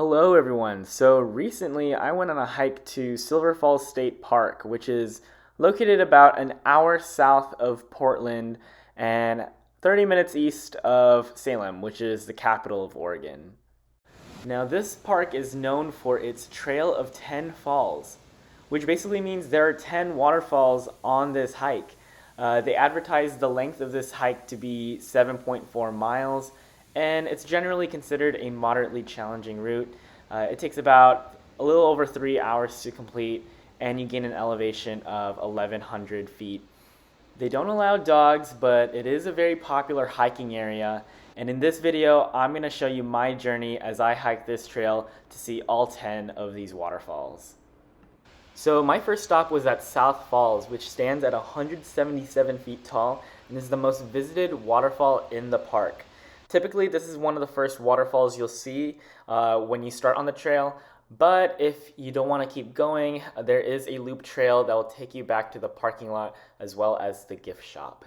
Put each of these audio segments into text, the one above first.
Hello everyone. So recently I went on a hike to Silver Falls State Park, which is located about an hour south of Portland and 30 minutes east of Salem, which is the capital of Oregon. Now this park is known for its Trail of 10 Falls, which basically means there are 10 waterfalls on this hike. They advertise the length of this hike to be 7.4 miles, and it's generally considered a moderately challenging route. It takes about a little over 3 hours to complete, and you gain an elevation of 1,100 feet. They don't allow dogs, but it is a very popular hiking area, and in this video, I'm going to show you my journey as I hike this trail to see all 10 of these waterfalls. So my first stop was at South Falls, which stands at 177 feet tall and is the most visited waterfall in the park. Typically, this is one of the first waterfalls you'll see when you start on the trail, but if you don't want to keep going, there is a loop trail that will take you back to the parking lot as well as the gift shop.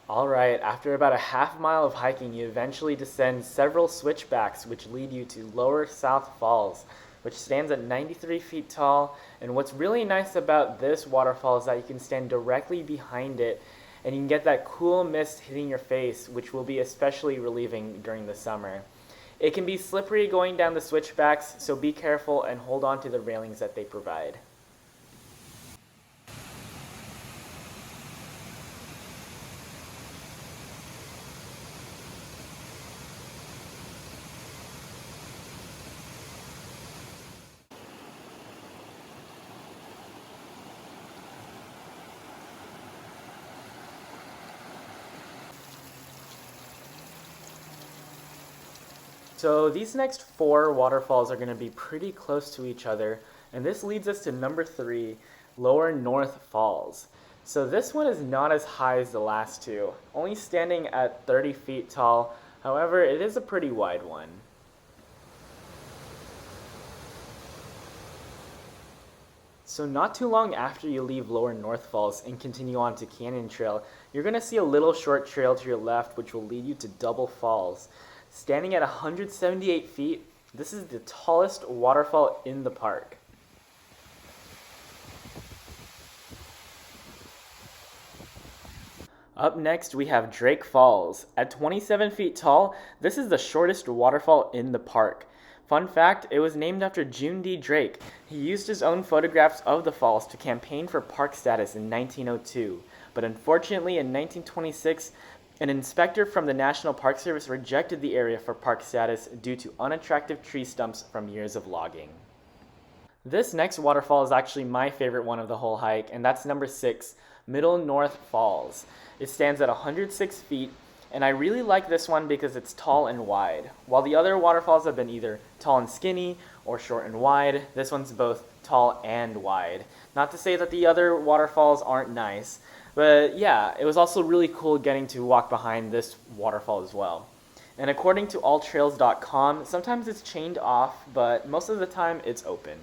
Alright, after about a half mile of hiking, you eventually descend several switchbacks which lead you to Lower South Falls, which stands at 93 feet tall. And what's really nice about this waterfall is that you can stand directly behind it and you can get that cool mist hitting your face, which will be especially relieving during the summer. It can be slippery going down the switchbacks, so be careful and hold on to the railings that they provide. So these next four waterfalls are going to be pretty close to each other, and this leads us to number 3, Lower North Falls. So this one is not as high as the last two, only standing at 30 feet tall. However, it is a pretty wide one. So not too long after you leave Lower North Falls and continue on to Canyon Trail, you're going to see a little short trail to your left which will lead you to Double Falls. Standing at 178 feet, this is the tallest waterfall in the park. Up next, we have Drake Falls. At 27 feet tall, this is the shortest waterfall in the park. Fun fact, it was named after June D. Drake. He used his own photographs of the falls to campaign for park status in 1902. But unfortunately, in 1926, an inspector from the National Park Service rejected the area for park status due to unattractive tree stumps from years of logging. This next waterfall is actually my favorite one of the whole hike, and that's number 6, Middle North Falls. It stands at 106 feet, and I really like this one because it's tall and wide. While the other waterfalls have been either tall and skinny or short and wide, this one's both tall and wide. Not to say that the other waterfalls aren't nice, but yeah, it was also really cool getting to walk behind this waterfall as well. And according to alltrails.com, sometimes it's chained off, but most of the time it's open.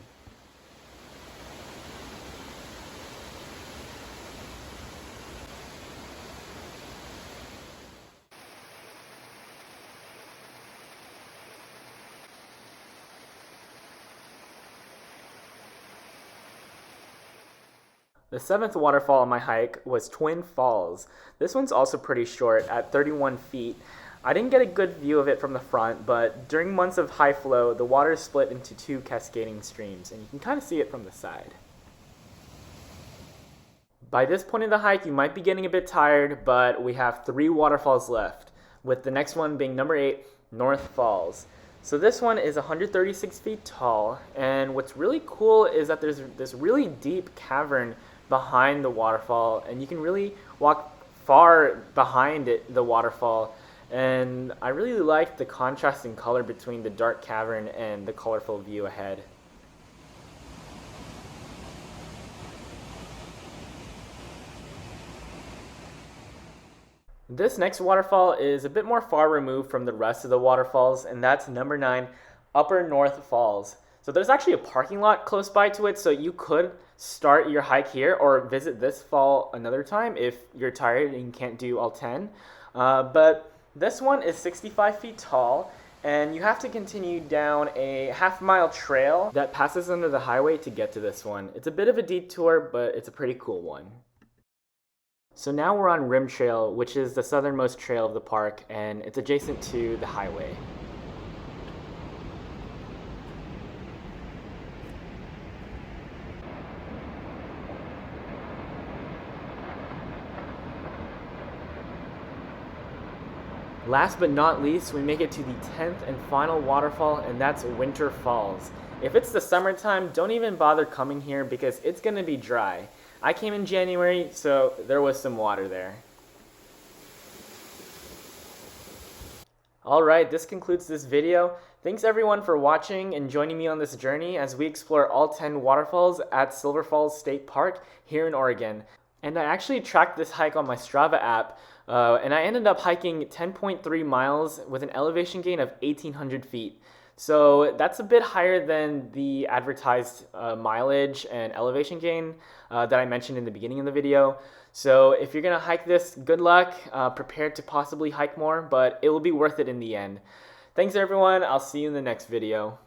The 7th waterfall on my hike was Twin Falls. This one's also pretty short at 31 feet. I didn't get a good view of it from the front, but during months of high flow, the water is split into 2 cascading streams, and you can kind of see it from the side. By this point in the hike, you might be getting a bit tired, but we have 3 waterfalls left, with the next one being number 8, North Falls. So this one is 136 feet tall, and what's really cool is that there's this really deep cavern behind the waterfall, and you can really walk far behind the waterfall. And I really like the contrast in color between the dark cavern and the colorful view ahead. This next waterfall is a bit more far removed from the rest of the waterfalls, and that's number 9, Upper North Falls. So there's actually a parking lot close by to it, so you could start your hike here or visit this fall another time if you're tired and can't do all 10. But this one is 65 feet tall, and you have to continue down a half-mile trail that passes under the highway to get to this one. It's a bit of a detour, but it's a pretty cool one. So now we're on Rim Trail, which is the southernmost trail of the park, and it's adjacent to the highway. Last but not least, we make it to the 10th and final waterfall, and that's Winter Falls. If it's the summertime, don't even bother coming here because it's going to be dry. I came in January, so there was some water there. Alright, this concludes this video. Thanks everyone for watching and joining me on this journey as we explore all 10 waterfalls at Silver Falls State Park here in Oregon. And I actually tracked this hike on my Strava app, and I ended up hiking 10.3 miles with an elevation gain of 1,800 feet. So that's a bit higher than the advertised mileage and elevation gain that I mentioned in the beginning of the video. So if you're gonna hike this, good luck. Prepare to possibly hike more, but it will be worth it in the end. Thanks everyone. I'll see you in the next video.